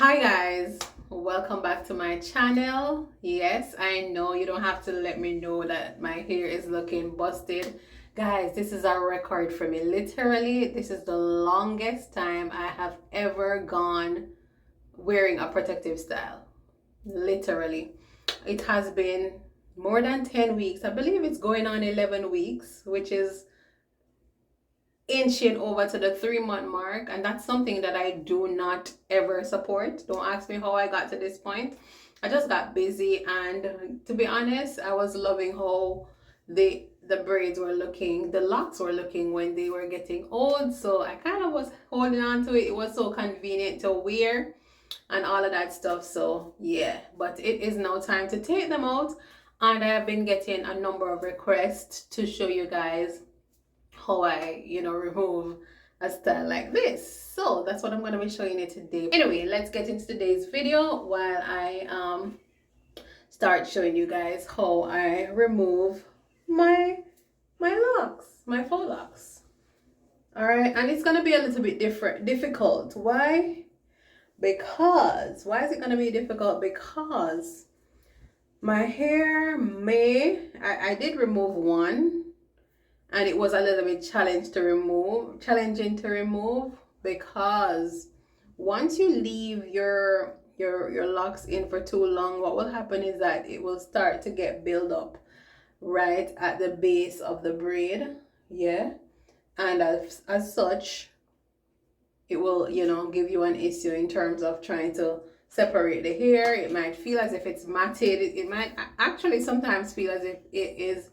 Hi guys, welcome back to my channel. Yes, I know you don't have to let me know that my hair is looking busted. Guys, this is a record for me. Literally, this is the longest time I have ever gone wearing a protective style. Literally. It has been more than 10 weeks. I believe it's going on 11 weeks, which is inching over to the 3 month mark, and that's something that I do not ever support. Don't ask me how I got to this point. I just got busy, and to be honest, I was loving how the braids were looking, the locks were looking when they were getting old, so I kind of was holding on to it. It was so convenient to wear and all of that stuff. So yeah, but it is now time to take them out, and I have been getting a number of requests to show you guys how I, remove a style like this. So that's what I'm going to be showing you today. Anyway, let's get into today's video while I start showing you guys how I remove my locks, my faux locks. All right, and it's going to be a little bit difficult. Why? Why is it going to be difficult? Because my hair I did remove one, and it was a little bit challenging to remove, because once you leave your locks in for too long, what will happen is that it will start to get build up right at the base of the braid. Yeah, and as such, it will give you an issue in terms of trying to separate the hair. It might feel as if it's matted. It might actually sometimes feel as if it is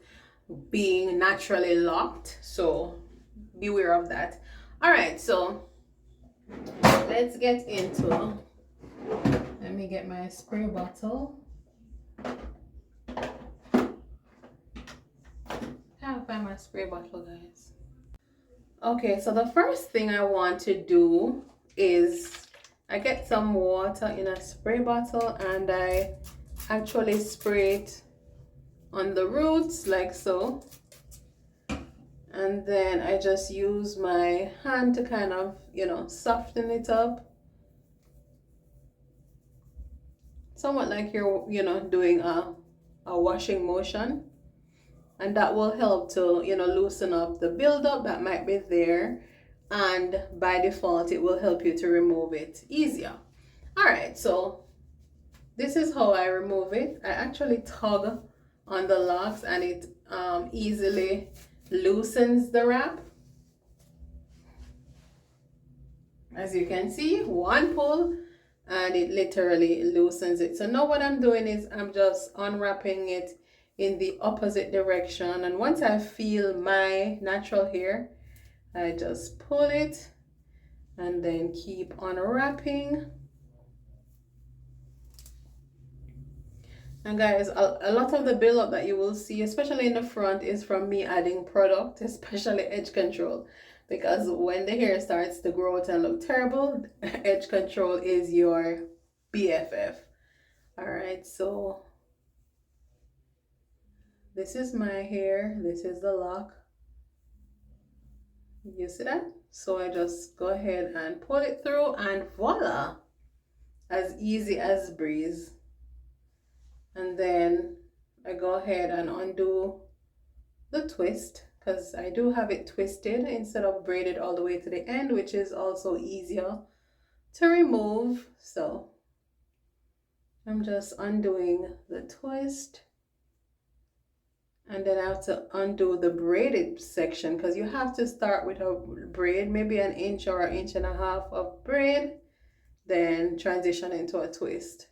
being naturally locked, so beware of that. All right, so let's get into, let me get my spray bottle. Can't find my spray bottle, guys. Okay, so the first thing I want to do is I get some water in a spray bottle, and I actually spray it on the roots like so. And then I just use my hand to kind of, soften it up. Somewhat like you're, doing a washing motion. And that will help to, loosen up the buildup that might be there. And by default, it will help you to remove it easier. All right, so this is how I remove it. I actually tug on the locks, and it easily loosens the wrap. As you can see, one pull and it literally loosens it. So now what I'm doing is I'm just unwrapping it in the opposite direction, and once I feel my natural hair, I just pull it and then keep unwrapping. And guys, a lot of the buildup that you will see, especially in the front, is from me adding product, especially edge control. Because when the hair starts to grow out and look terrible, edge control is your BFF. All right, so this is my hair. This is the lock. You see that? So I just go ahead and pull it through, and voila, as easy as breeze. And then I go ahead and undo the twist, because I do have it twisted instead of braided all the way to the end, which is also easier to remove. So I'm just undoing the twist, and then I have to undo the braided section, because you have to start with a braid, maybe an inch or an inch and a half of braid, then transition into a twist.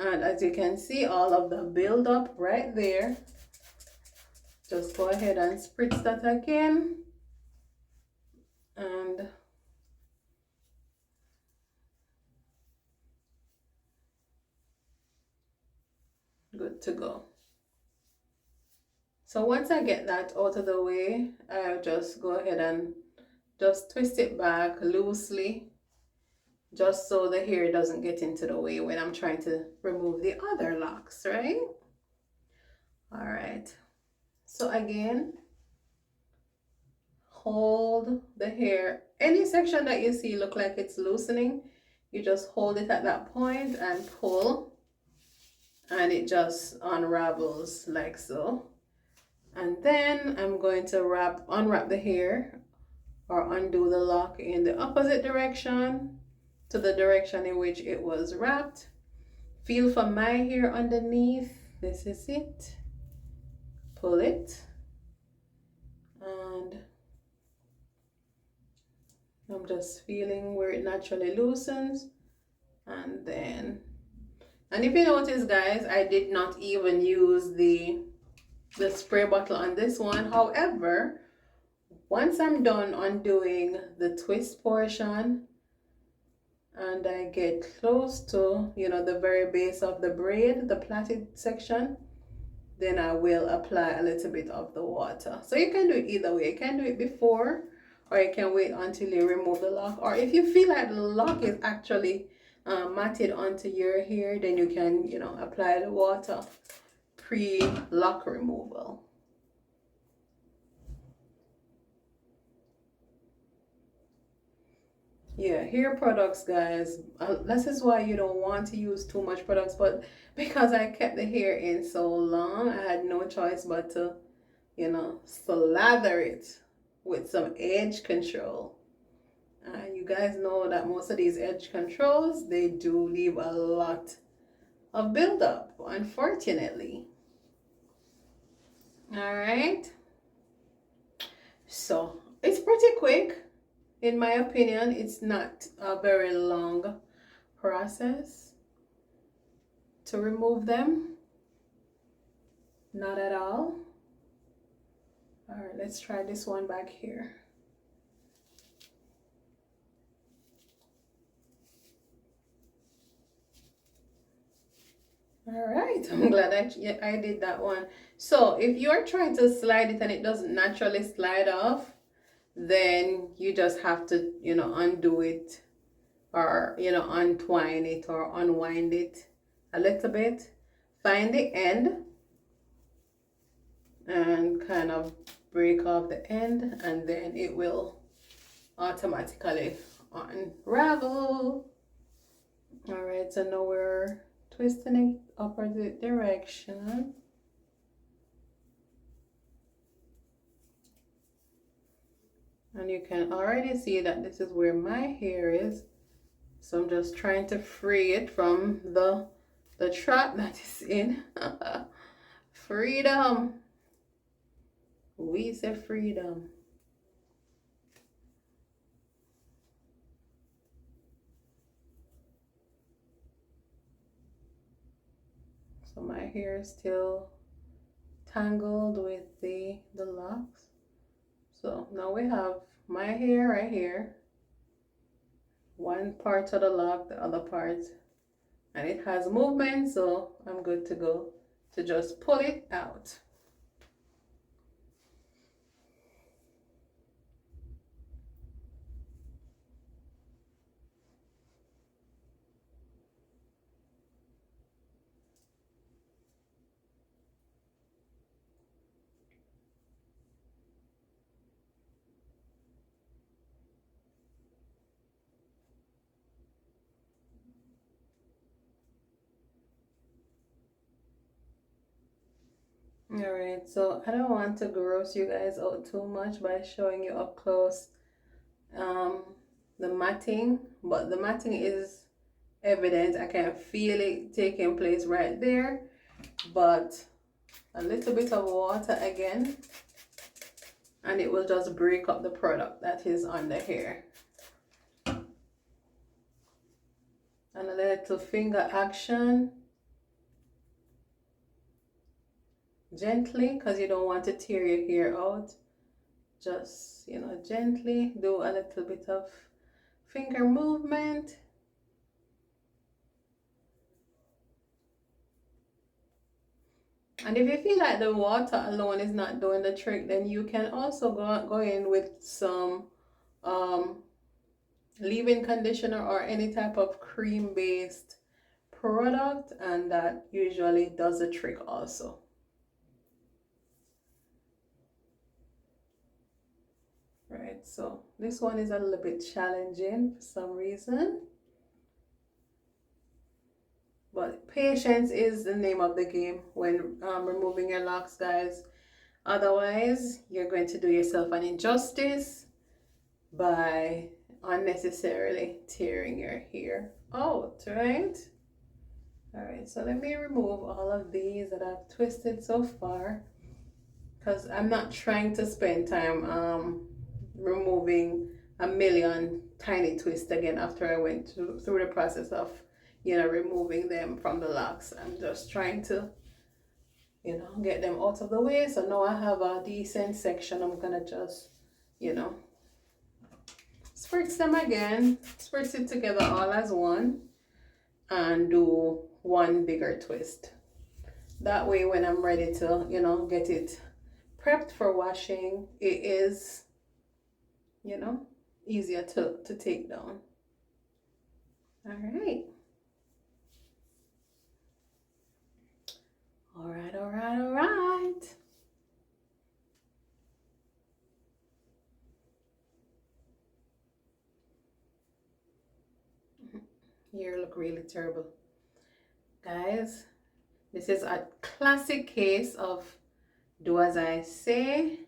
And as you can see, all of the buildup right there. Just go ahead and spritz that again, and good to go. So once I get that out of the way, I'll just go ahead and just twist it back loosely, just so the hair doesn't get into the way when I'm trying to remove the other locks, right? All right. So again, hold the hair. Any section that you see look like it's loosening, You just hold it at that point and pull, and it just unravels like so. And then I'm going to unwrap the hair, or undo the lock in the opposite direction to the direction in which it was wrapped. Feel for my hair underneath. This is it. Pull it, and I'm just feeling where it naturally loosens. And then, and if you notice guys, I did not even use the spray bottle on this one. However, once I'm done undoing the twist portion and I get close to, the very base of the braid, the plaited section, then I will apply a little bit of the water. So you can do it either way. You can do it before, or you can wait until you remove the lock. Or if you feel like the lock is actually matted onto your hair, then you can, apply the water pre-lock removal. Yeah, hair products, guys. This is why you don't want to use too much products. But because I kept the hair in so long, I had no choice but to, slather it with some edge control. You guys know that most of these edge controls, they do leave a lot of buildup, unfortunately. All right. So it's pretty quick. In my opinion, it's not a very long process to remove them. Not at all. All right, let's try this one back here. All right, I'm glad I did that one. So if you're trying to slide it and it doesn't naturally slide off, then you just have to, undo it, or, untwine it or unwind it a little bit. Find the end and kind of break off the end, and then it will automatically unravel. All right, so now we're twisting it opposite direction. And you can already see that this is where my hair is. So I'm just trying to free it from the trap that is in. Freedom. We say freedom. So my hair is still tangled with the locks. So now we have my hair right here. One part of the lock, the other part. And it has movement, so I'm good to go to just pull it out. All right, so I don't want to gross you guys out too much by showing you up close the matting, but the matting is evident. I can feel it taking place right there, but a little bit of water again, and it will just break up the product that is on the hair. And a little finger action, gently, because you don't want to tear your hair out. Just, gently do a little bit of finger movement. And if you feel like the water alone is not doing the trick, then you can also go in with some leave-in conditioner or any type of cream-based product, and that usually does the trick also. Right, so this one is a little bit challenging for some reason. patience is the name of the game when removing your locks, guys. Otherwise, you're going to do yourself an injustice by unnecessarily tearing your hair out, right? All right, so let me remove all of these that I've twisted so far, because I'm not trying to spend time removing a million tiny twists again after I went through the process of, removing them from the locks. I'm just trying to, get them out of the way. So now I have a decent section. I'm gonna just, spritz them again, spritz it together all as one, and do one bigger twist. That way when I'm ready to, get it prepped for washing, it is, easier to take down. All right. All right, all right, all right. Here look really terrible. Guys, this is a classic case of do as I say,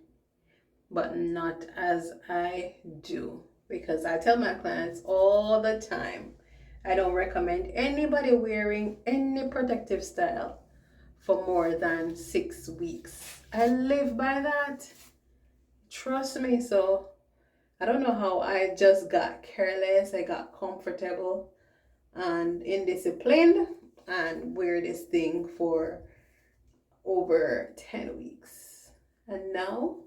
but not as I do. Because I tell my clients all the time, I don't recommend anybody wearing any protective style for more than 6 weeks. I live by that. Trust me. So I don't know how I just got careless. I got comfortable and indisciplined and wear this thing for over 10 weeks. And now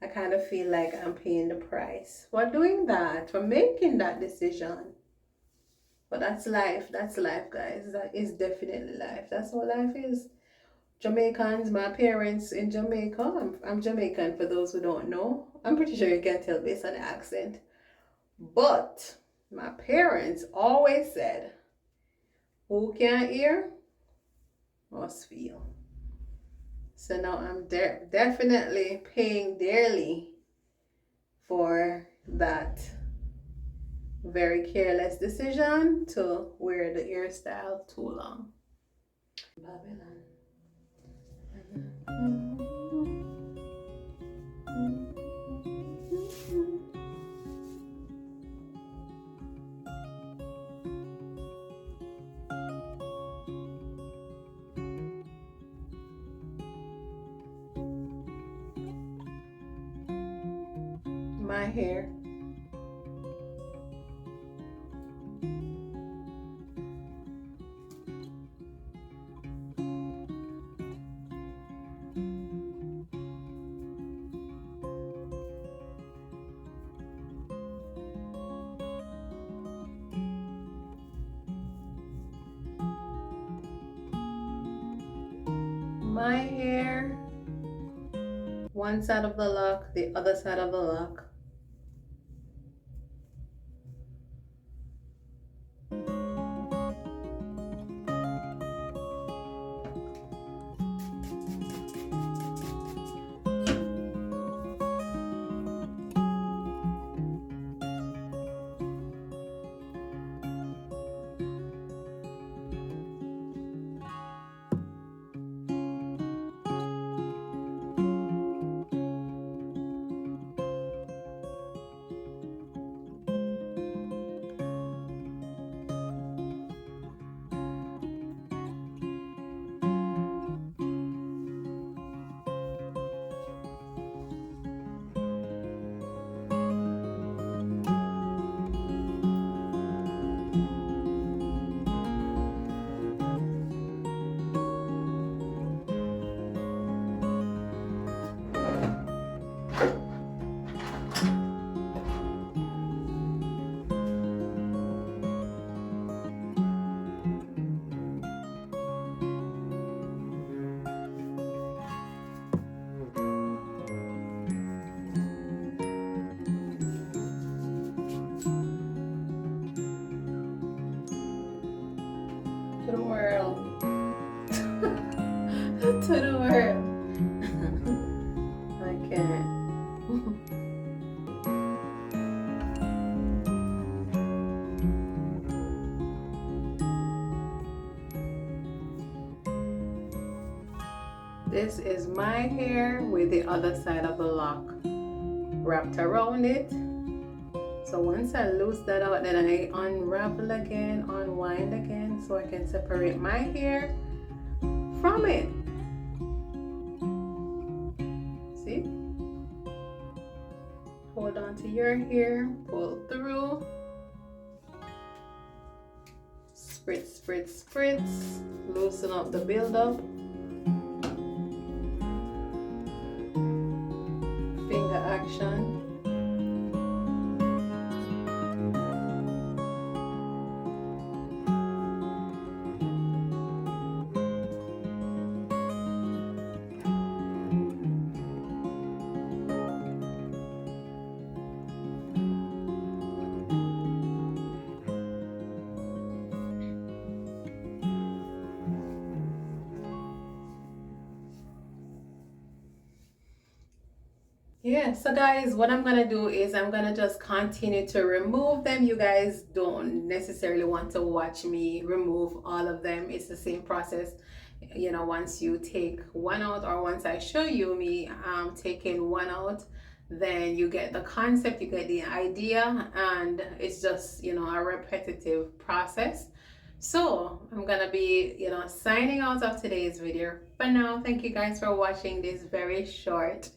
I kind of feel like I'm paying the price for doing that, for making that decision. But that's life. That's life, guys. That is definitely life. That's what life is. Jamaicans, my parents in Jamaica, I'm Jamaican for those who don't know. I'm pretty sure you can tell based on the accent. But my parents always said, who can't hear must feel. So now I'm definitely paying dearly for that very careless decision to wear the hairstyle too long. Babylon. My hair. My hair. One side of the lock, the other side of the lock. To the world. To the world. I can't. this is my hair with the other side of the lock wrapped around it. So once I loose that out, then I unravel again, unwind again, so I can separate my hair from it. See? Hold on to your hair, pull through. Spritz, spritz, spritz. Loosen up the buildup. Finger action. Yeah, so guys, what I'm gonna do is I'm gonna just continue to remove them. You guys don't necessarily want to watch me remove all of them. It's the same process, you know. Once you take one out, or once I show you me taking one out, then you get the concept, you get the idea, and it's just, you know, a repetitive process. So I'm gonna be, you know, signing out of today's video for now. Thank you guys for watching this very short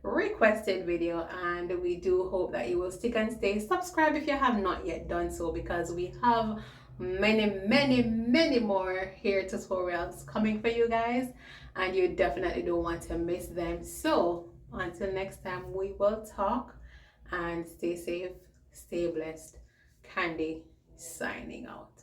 requested video, and we do hope that you will stick and stay. Subscribe if you have not yet done so, because we have many more hair tutorials coming for you guys, and you definitely don't want to miss them. So until next time, we will talk, and stay safe, stay blessed. Candy signing out.